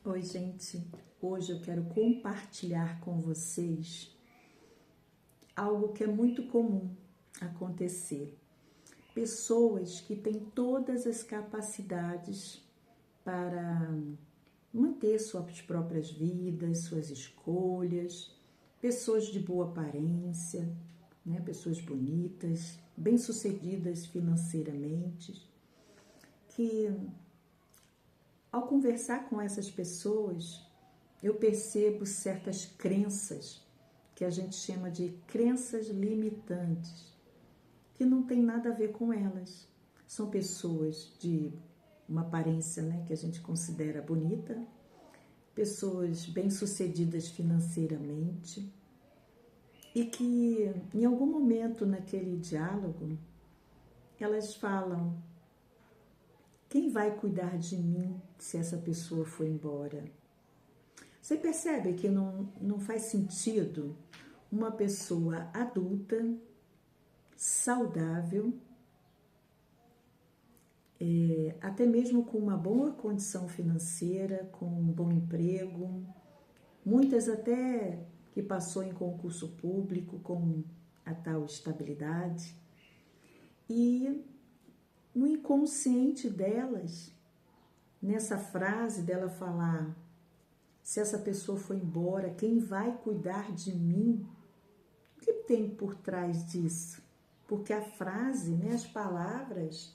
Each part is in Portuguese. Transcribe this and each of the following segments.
Oi, gente. Hoje eu quero compartilhar com vocês algo que é muito comum acontecer. Pessoas que têm todas as capacidades para manter suas próprias vidas, suas escolhas, pessoas de boa aparência, né? Pessoas bonitas, bem-sucedidas financeiramente, que ao conversar com essas pessoas, eu percebo certas crenças que a gente chama de crenças limitantes, que não tem nada a ver com elas. São pessoas de uma aparência, né, que a gente considera bonita, pessoas bem-sucedidas financeiramente e que em algum momento naquele diálogo elas falam: quem vai cuidar de mim se essa pessoa for embora? Você percebe que não faz sentido uma pessoa adulta, saudável, até mesmo com uma boa condição financeira, com um bom emprego, muitas até que passou em concurso público com a tal estabilidade, e no inconsciente delas, nessa frase dela falar: se essa pessoa for embora, quem vai cuidar de mim? O que tem por trás disso? Porque a frase, né, as palavras,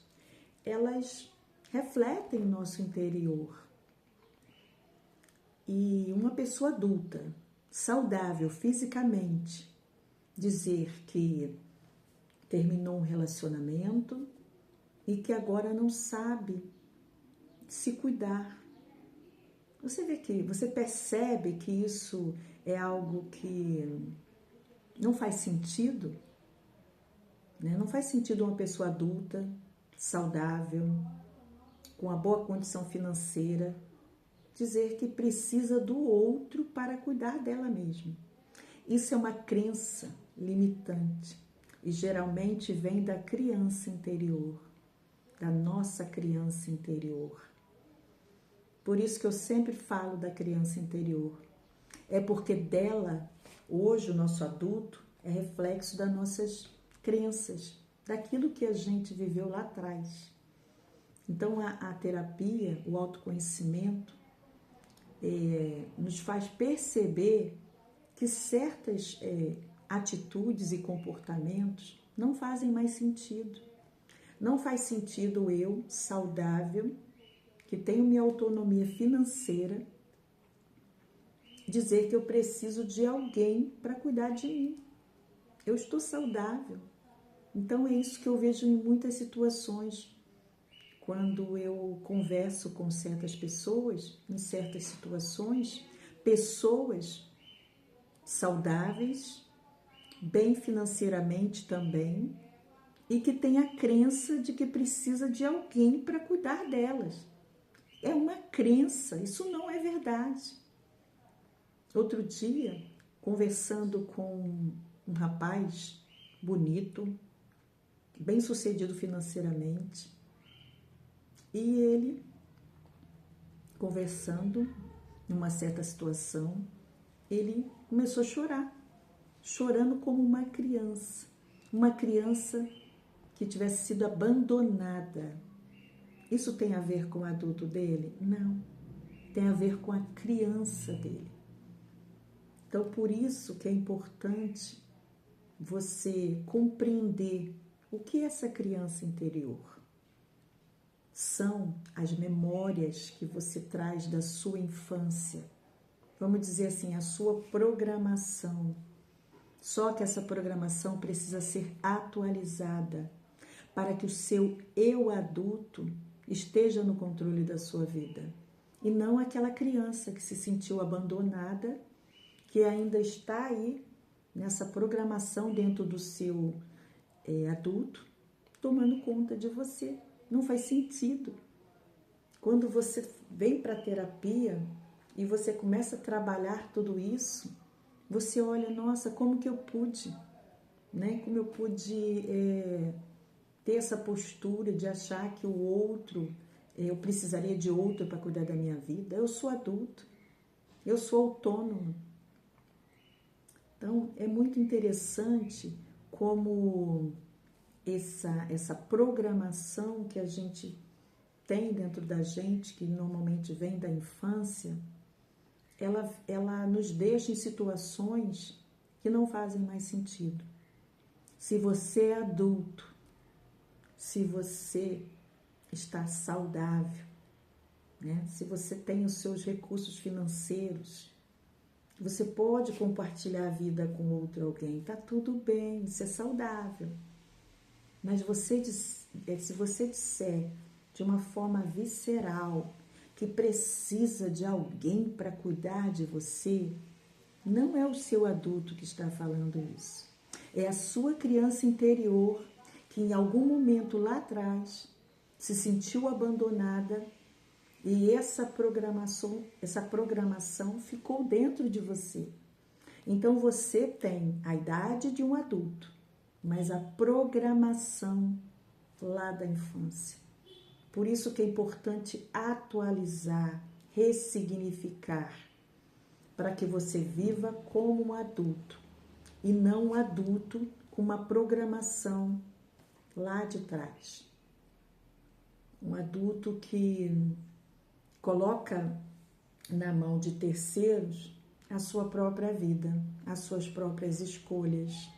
elas refletem nosso interior. E uma pessoa adulta, saudável fisicamente, dizer que terminou um relacionamento e que agora não sabe se cuidar. Você percebe que isso é algo que não faz sentido, né? Não faz sentido uma pessoa adulta, saudável, com uma boa condição financeira, dizer que precisa do outro para cuidar dela mesma. Isso é uma crença limitante e geralmente vem da criança interior, da nossa criança interior. Por isso que eu sempre falo da criança interior. É porque dela, hoje, o nosso adulto é reflexo das nossas crenças, daquilo que a gente viveu lá atrás. Então, a terapia, o autoconhecimento, nos faz perceber que certas atitudes e comportamentos não fazem mais sentido. Não faz sentido eu, saudável, que tenho minha autonomia financeira, dizer que eu preciso de alguém para cuidar de mim. Eu estou saudável. Então é isso que eu vejo em muitas situações. Quando eu converso com certas pessoas, em certas situações, pessoas saudáveis, bem financeiramente também, e que têm a crença de que precisa de alguém para cuidar delas. É uma crença, isso não é verdade. Outro dia, conversando com um rapaz bonito, bem-sucedido financeiramente, e ele, conversando numa certa situação, ele começou a chorar, chorando como uma criança que tivesse sido abandonada. Isso tem a ver com o adulto dele? Não, tem a ver com a criança dele. Então, por isso que é importante você compreender o que é essa criança interior. São as memórias que você traz da sua infância. Vamos dizer assim, a sua programação. Só que essa programação precisa ser atualizada para que o seu eu adulto esteja no controle da sua vida. E não aquela criança que se sentiu abandonada, que ainda está aí nessa programação dentro do seu adulto, tomando conta de você. Não faz sentido. Quando você vem para a terapia e você começa a trabalhar tudo isso, você olha, nossa, como que eu pude, né? Como eu pude ter essa postura de achar que o outro eu precisaria de outro para cuidar da minha vida. Eu sou adulto, eu sou autônomo. Então, é muito interessante como essa programação que a gente tem dentro da gente, que normalmente vem da infância, ela nos deixa em situações que não fazem mais sentido. Se você é adulto, se você está saudável, né? Se você tem os seus recursos financeiros, você pode compartilhar a vida com outro alguém, tá tudo bem, isso é saudável. Mas se você disser de uma forma visceral que precisa de alguém para cuidar de você, não é o seu adulto que está falando isso. É a sua criança interior que em algum momento lá atrás se sentiu abandonada e essa programação ficou dentro de você. Então você tem a idade de um adulto, mas a programação lá da infância. Por isso que é importante atualizar, ressignificar, para que você viva como um adulto e não um adulto com uma programação lá de trás. Um adulto que coloca na mão de terceiros a sua própria vida, as suas próprias escolhas.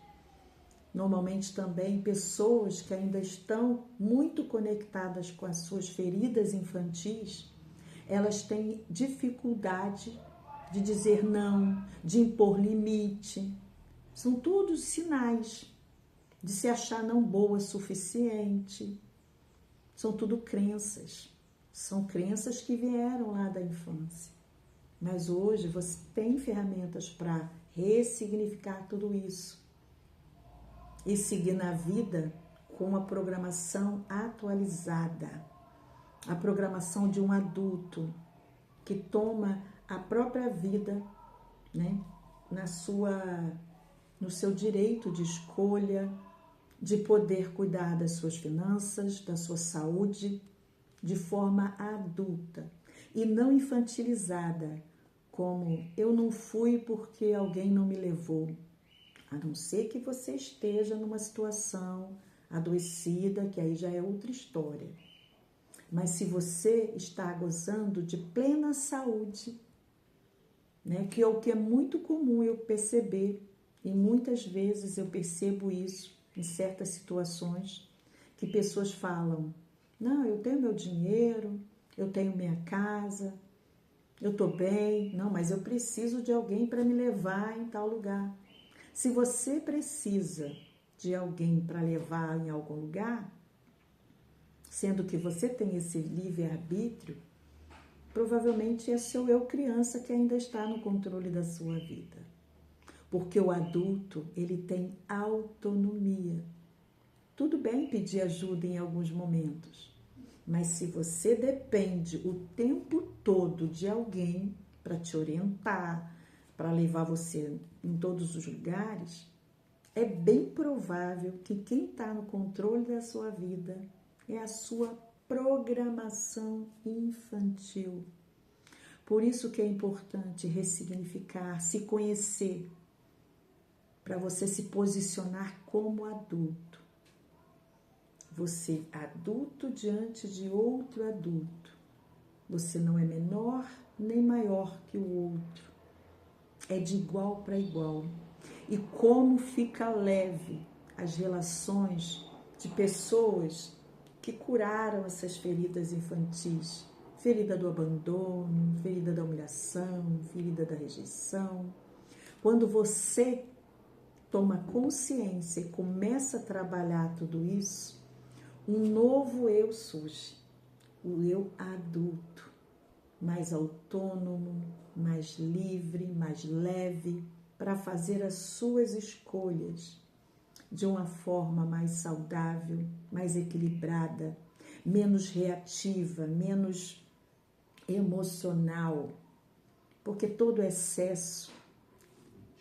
Normalmente também pessoas que ainda estão muito conectadas com as suas feridas infantis, elas têm dificuldade de dizer não, de impor limite. São todos sinais de se achar não boa o suficiente. São tudo crenças. São crenças que vieram lá da infância. Mas hoje você tem ferramentas para ressignificar tudo isso e seguir na vida com a programação atualizada. A programação de um adulto que toma a própria vida, né, no seu direito de escolha, de poder cuidar das suas finanças, da sua saúde, de forma adulta e não infantilizada, como eu não fui porque alguém não me levou. A não ser que você esteja numa situação adoecida, que aí já é outra história. Mas se você está gozando de plena saúde, né, que é o que é muito comum eu perceber, e muitas vezes eu percebo isso em certas situações, que pessoas falam, não, eu tenho meu dinheiro, eu tenho minha casa, eu estou bem, não, mas eu preciso de alguém para me levar em tal lugar. Se você precisa de alguém para levar em algum lugar, sendo que você tem esse livre-arbítrio, provavelmente é seu eu criança que ainda está no controle da sua vida. Porque o adulto, ele tem autonomia. Tudo bem pedir ajuda em alguns momentos, mas se você depende o tempo todo de alguém para te orientar, para levar você em todos os lugares, é bem provável que quem está no controle da sua vida é a sua programação infantil. Por isso que é importante ressignificar, se conhecer, para você se posicionar como adulto. Você adulto diante de outro adulto. Você não é menor nem maior que o outro. É de igual para igual. E como fica leve as relações de pessoas que curaram essas feridas infantis. Ferida do abandono, ferida da humilhação, ferida da rejeição. Quando você toma consciência e começa a trabalhar tudo isso, um novo eu surge. O eu adulto, mais autônomo, mais livre, mais leve, para fazer as suas escolhas de uma forma mais saudável, mais equilibrada, menos reativa, menos emocional, porque todo excesso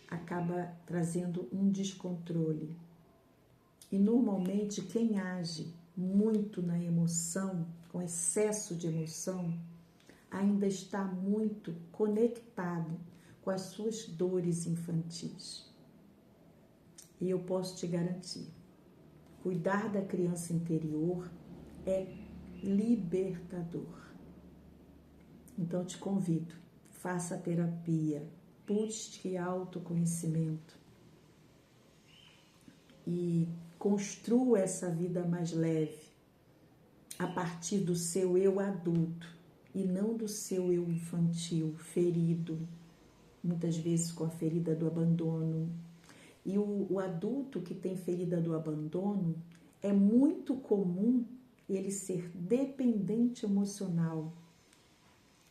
acaba trazendo um descontrole. E normalmente quem age muito na emoção com excesso de emoção, ainda está muito conectado com as suas dores infantis. E eu posso te garantir, cuidar da criança interior é libertador. Então te convido, faça a terapia, busque autoconhecimento e construa essa vida mais leve a partir do seu eu adulto e não do seu eu infantil, ferido, muitas vezes com a ferida do abandono. E o adulto que tem ferida do abandono, é muito comum ele ser dependente emocional.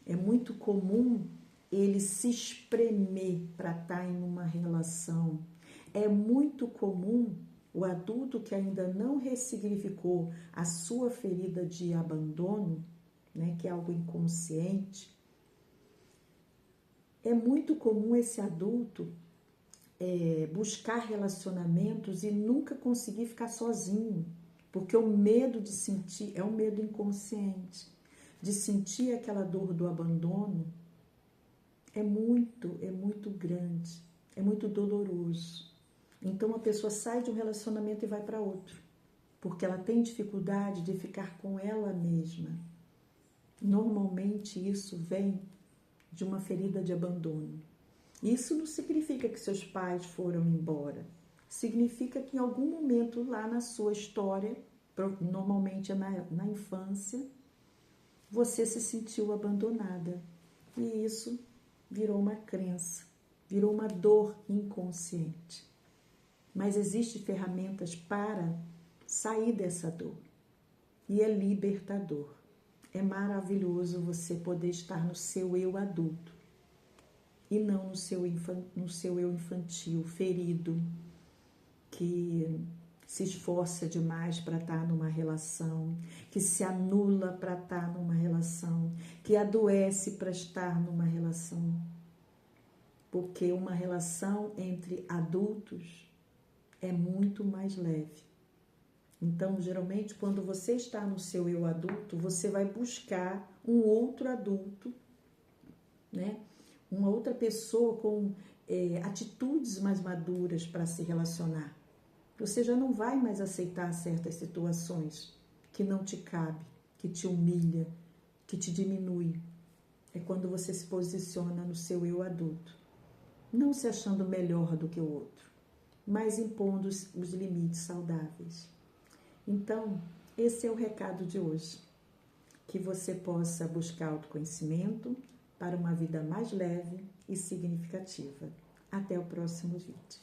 É muito comum ele se espremer para estar em uma relação. É muito comum o adulto que ainda não ressignificou a sua ferida de abandono, né, que é algo inconsciente. É muito comum esse adulto buscar relacionamentos e nunca conseguir ficar sozinho, porque o medo de sentir, é um medo inconsciente, de sentir aquela dor do abandono, é muito grande, é muito doloroso. Então a pessoa sai de um relacionamento e vai para outro, porque ela tem dificuldade de ficar com ela mesma. Normalmente isso vem de uma ferida de abandono. Isso não significa que seus pais foram embora. Significa que em algum momento lá na sua história, normalmente é na infância, você se sentiu abandonada. E isso virou uma crença, virou uma dor inconsciente. Mas existem ferramentas para sair dessa dor. E é libertador. É maravilhoso você poder estar no seu eu adulto e não no seu eu infantil, ferido, que se esforça demais para estar numa relação, que se anula para estar numa relação, que adoece para estar numa relação. Porque uma relação entre adultos é muito mais leve. Então, geralmente, quando você está no seu eu adulto, você vai buscar um outro adulto, né? Uma outra pessoa com atitudes mais maduras para se relacionar. Você já não vai mais aceitar certas situações que não te cabe, que te humilha, que te diminui. É quando você se posiciona no seu eu adulto, não se achando melhor do que o outro, mas impondo os limites saudáveis. Então, esse é o recado de hoje. Que você possa buscar autoconhecimento para uma vida mais leve e significativa. Até o próximo vídeo.